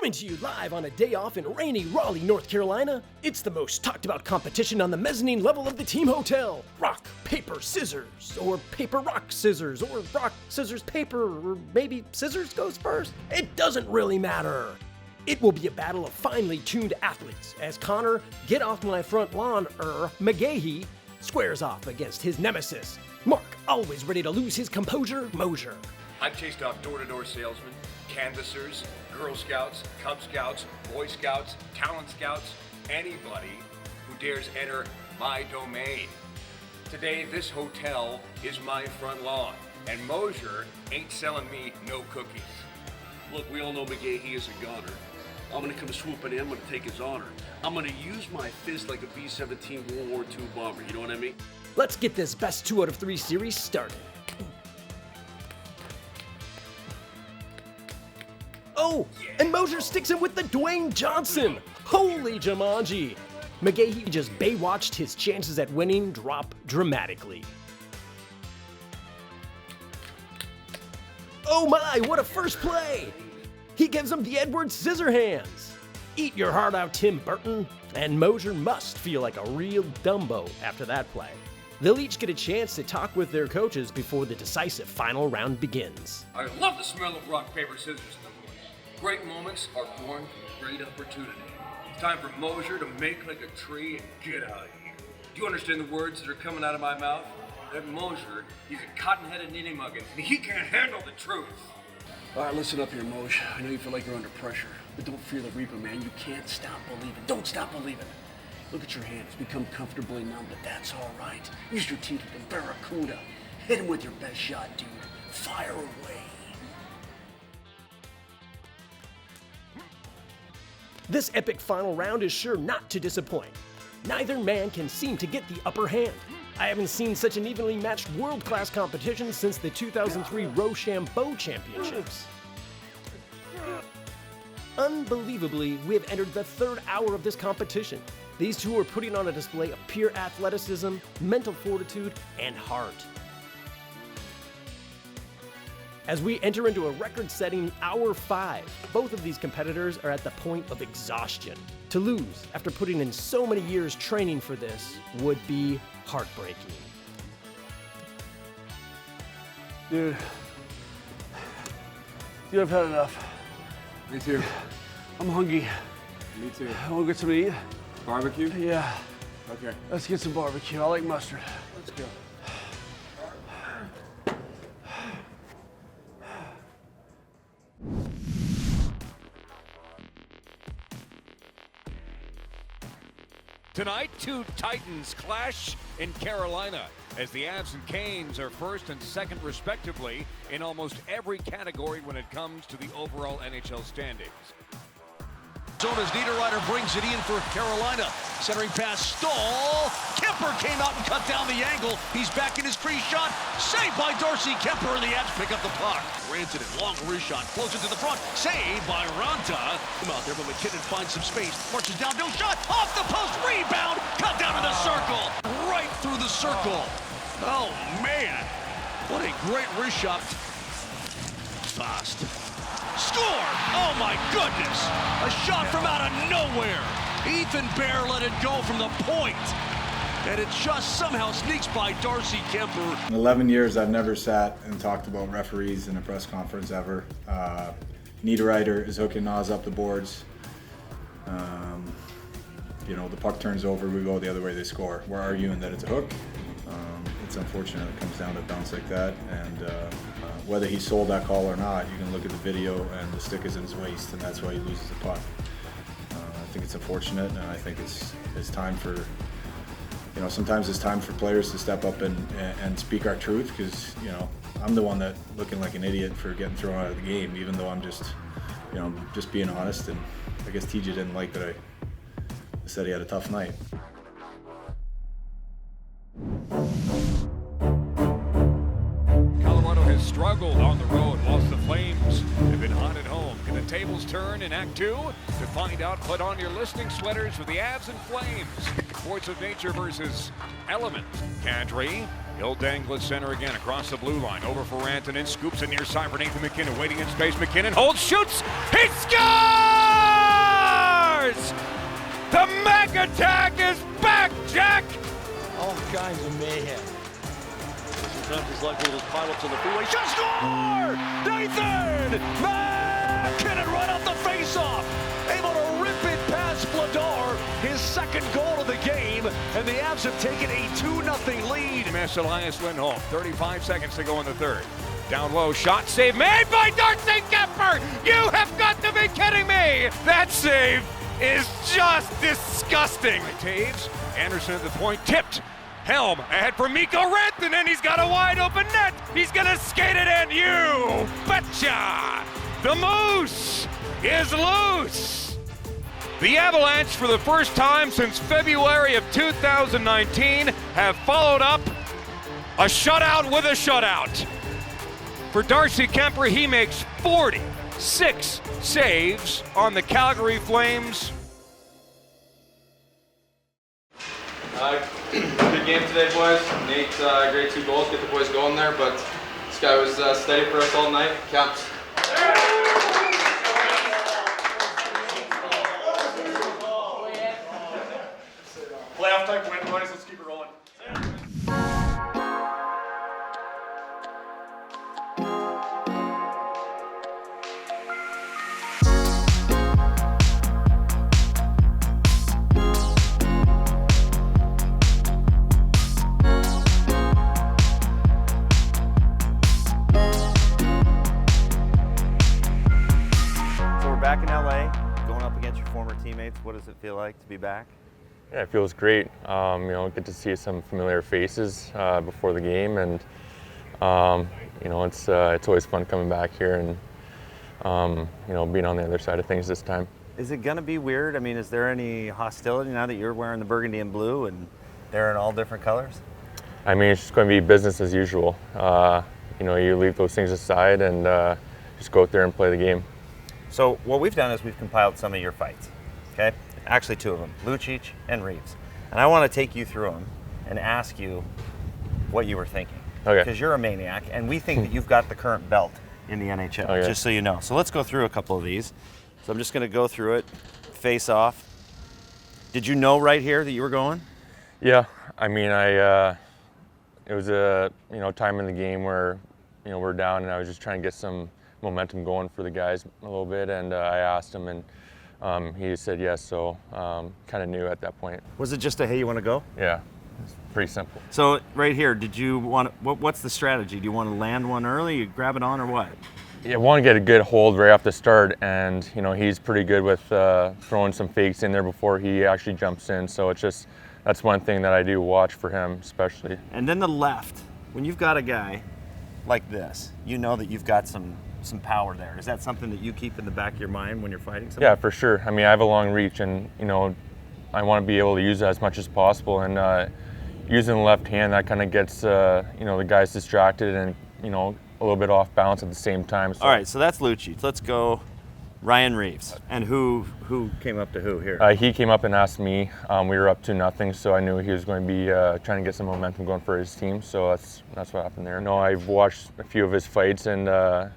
Coming to you live on a day off in rainy Raleigh, North Carolina, it's the most talked about competition on the mezzanine level of the team hotel. Rock, paper, scissors, or paper, rock, scissors, or rock, scissors, paper, or maybe scissors goes first. It doesn't really matter. It will be a battle of finely tuned athletes as Conor, get off my front lawn, McGahey, squares off against his nemesis, Mark, always ready to lose his composure, Moser. I've chased off door-to-door salesmen, canvassers, Girl Scouts, Cub Scouts, Boy Scouts, Talent Scouts, anybody who dares enter my domain. Today, this hotel is my front lawn, and Moser ain't selling me no cookies. Look, we all know McGahey is a gunner. I'm gonna come swooping in, I'm gonna take his honor. I'm gonna use my fist like a B-17 World War II bomber, you know what I mean? Let's get this best 2 out of 3 series started. Oh, and Moser sticks him with the Dwayne Johnson. Holy Jumanji. McGahey just Baywatched his chances at winning drop dramatically. Oh my, what a first play. He gives him the Edward Scissorhands. Eat your heart out, Tim Burton. And Moser must feel like a real Dumbo after that play. They'll each get a chance to talk with their coaches before the decisive final round begins. I love the smell of rock, paper, scissors in the morning. Great moments are born from great opportunity. It's time for Moser to make like a tree and get out of here. Do you understand the words that are coming out of my mouth? That Moser, he's a cotton-headed ninny muggins, and he can't handle the truth. All right, listen up here, Moj. I know you feel like you're under pressure, but don't fear the Reaper, man. You can't stop believing. Don't stop believing. Look at your hands. Become comfortably numb, but that's all right. Use your teeth with the Barracuda. Hit him with your best shot, dude. Fire away. This epic final round is sure not to disappoint. Neither man can seem to get the upper hand. I haven't seen such an evenly matched world-class competition since the 2003 Rochambeau Championships. Unbelievably, we have entered the 3rd hour of this competition. These two are putting on a display of pure athleticism, mental fortitude, and heart. As we enter into a record-setting hour 5, both of these competitors are at the point of exhaustion. To lose after putting in so many years training for this would be heartbreaking. Dude, I've had enough. Me too. I'm hungry. Me too. I want to get something to eat. Barbecue? Yeah. Okay. Let's get some barbecue. I like mustard. Let's go. Tonight, 2 Titans clash in Carolina as the Avs and Canes are 1st and 2nd respectively in almost every category when it comes to the overall NHL standings. Arizona's Niederreiter brings it in for Carolina. Centering pass, Stahl. Kemper came out and cut down the angle. He's back in his crease shot. Saved by Darcy Kemper, and the Avs pick up the puck. Rantanen, long wrist shot, flows it to the front. Saved by Ranta. Come out there, but McKinnon finds some space. Marches down, no shot. Off the post, rebound. Cut down to the circle. Right through the circle. Oh, man. What a great wrist shot. Fast. Scored! Oh my goodness! A shot from out of nowhere! Ethan Bear let it go from the point. And it just somehow sneaks by Darcy Kemper. In 11 years, I've never sat and talked about referees in a press conference ever. Niederreiter is hooking Nas up the boards. You know, the puck turns over, we go the other way, they score. We're arguing that it's a hook. It's unfortunate it comes down to bounce like that, and whether he sold that call or not, you can look at the video and the stick is in his waist, and that's why he loses the puck. I think it's unfortunate, and I think it's time for, you know, sometimes it's time for players to step up and speak our truth, because, you know, I'm the one that looking like an idiot for getting thrown out of the game, even though I'm just, you know, just being honest, and I guess TJ didn't like that I said he had a tough night. Colorado has struggled on the road whilst the Flames have been hot at home. Can the tables turn in Act 2? To find out, put on your listening sweaters for the Avs and Flames. Force of Nature versus Element. Kadri, he'll dangle at center again across the blue line. Over for Rantanen, scoops it near side for Nathan McKinnon. Waiting in space, McKinnon holds, shoots, he scores! scores! The Mac Attack is back, Jack! All kinds of mayhem. Sometimes it's like little pileups on the freeway. Just score! Nathan McKinnon right off the face-off. Able to rip it past Vladar. His second goal of the game. And the Avs have taken a 2-0 lead. Miss Elias Lindholm. 35 seconds to go in the third. Down low, shot save made by Darcy Kemper! You have got to be kidding me! That save is just disgusting. Taves, Anderson at the point, tipped. Helm ahead for Mikko Rantanen, he's got a wide open net. He's gonna skate it in, you betcha! The Moose is loose. The Avalanche, for the first time since February of 2019, have followed up a shutout with a shutout. For Darcy Kemper, he makes 46 saves on the Calgary Flames. Good game today, boys. Nate, great 2 goals, get the boys going there, but this guy was steady for us all night. Counts. Playoff type win, boys. Let's keep it rolling. Back in LA, going up against your former teammates, what does it feel like to be back? Yeah, it feels great. Get to see some familiar faces before the game, and it's always fun coming back here and being on the other side of things this time. Is it going to be weird? I mean, is there any hostility now that you're wearing the burgundy and blue and they're in all different colors? I mean, it's just going to be business as usual. You leave those things aside and just go out there and play the game. So what we've done is we've compiled some of your fights, okay? Actually 2 of them, Lucic and Reeves. And I want to take you through them and ask you what you were thinking. Okay. Because you're a maniac, and we think that you've got the current belt in the NHL, okay. Just so you know. So let's go through a couple of these. So I'm just going to go through it, face off. Did you know right here that you were going? Yeah, I mean, it was a time in the game where we're down, and I was just trying to get some momentum going for the guys a little bit, and I asked him, and he said yes, so kind of knew at that point. Was it just a, hey, you want to go? Yeah, it's pretty simple. So right here, did you want to, what's the strategy? Do you want to land one early, you grab it on, or what? Yeah, I want to get a good hold right off the start, and he's pretty good with throwing some fakes in there before he actually jumps in, so it's just, that's one thing that I do watch for him especially. And then the left, when you've got a guy like this, you know that you've got some power there. Is that something that you keep in the back of your mind when you're fighting somebody? Yeah, for sure. I mean, I have a long reach, and I want to be able to use it as much as possible. And using the left hand, that kind of gets the guys distracted and a little bit off balance at the same time. So. All right, so that's Lucic. Let's go Ryan Reeves. And who came up to who here? He came up and asked me. We were up 2-0, so I knew he was going to be trying to get some momentum going for his team. So that's what happened there. I've watched a few of his fights and.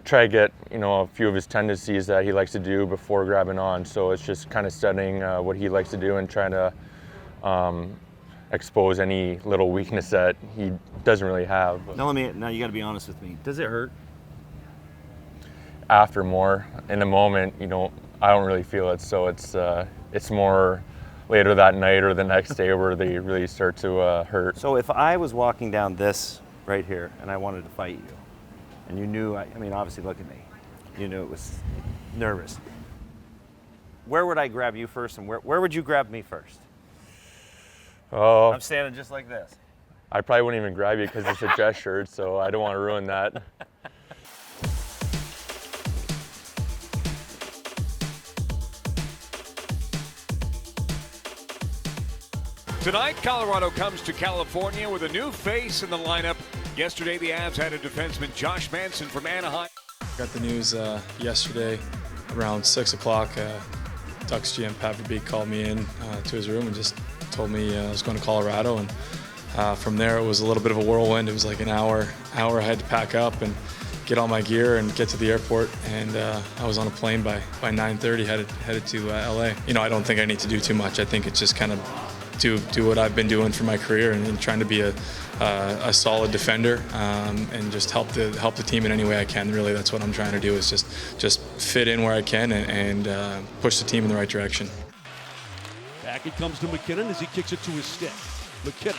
Try to get a few of his tendencies that he likes to do before grabbing on. So it's just kind of studying what he likes to do and trying to expose any little weakness that he doesn't really have. Now you got to be honest with me. Does it hurt? After more, in the moment, I don't really feel it. So it's more later that night or the next day where they really start to hurt. So if I was walking down this right here and I wanted to fight you, and you knew, obviously look at me, you knew it was nervous. Where would I grab you first, and where would you grab me first? Oh, I'm standing just like this. I probably wouldn't even grab you because it's a dress shirt, so I don't want to ruin that. Tonight, Colorado comes to California with a new face in the lineup. Yesterday, the Avs had a defenseman, Josh Manson from Anaheim. Got the news yesterday around 6 o'clock. Ducks GM Pat Verbeek called me in to his room and just told me I was going to Colorado. And from there, it was a little bit of a whirlwind. It was like an hour I had to pack up and get all my gear and get to the airport, and I was on a plane by 9:30 headed to LA. You know, I don't think I need to do too much. I think it's just kind of do what I've been doing for my career and trying to be a solid defender and just help the team in any way I can. Really, that's what I'm trying to do, is just fit in where I can and push the team in the right direction. Back it comes to McKinnon as he kicks it to his stick. McKinnon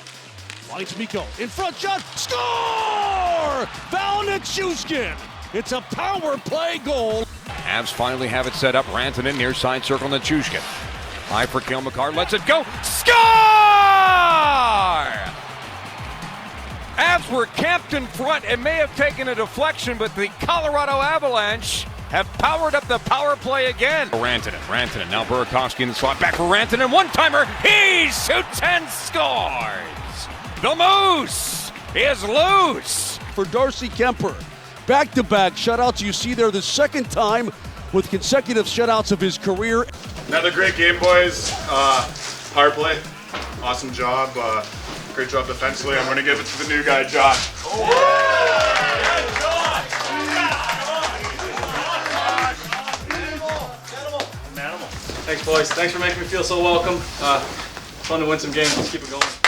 finds Mikko. In front shot. Score! Val Nichushkin. It's a power play goal. Avs finally have it set up. Rantanen near side circle. Nichushkin. High for Cale Makar. Lets it go. Score! Avs were camped in front and may have taken a deflection, but the Colorado Avalanche have powered up the power play again. Rantanen. Now Burakovsky in the slot. Back for Rantanen. One-timer. He shoots and scores. The Moose is loose. For Darcy Kemper. Back-to-back shutouts. You see there the second time with consecutive shutouts of his career. Another great game, boys. Power play. Awesome job. Great job defensively. I'm going to give it to the new guy, John. Thanks, boys. Thanks for making me feel so welcome. Fun to win some games. Let's keep it going.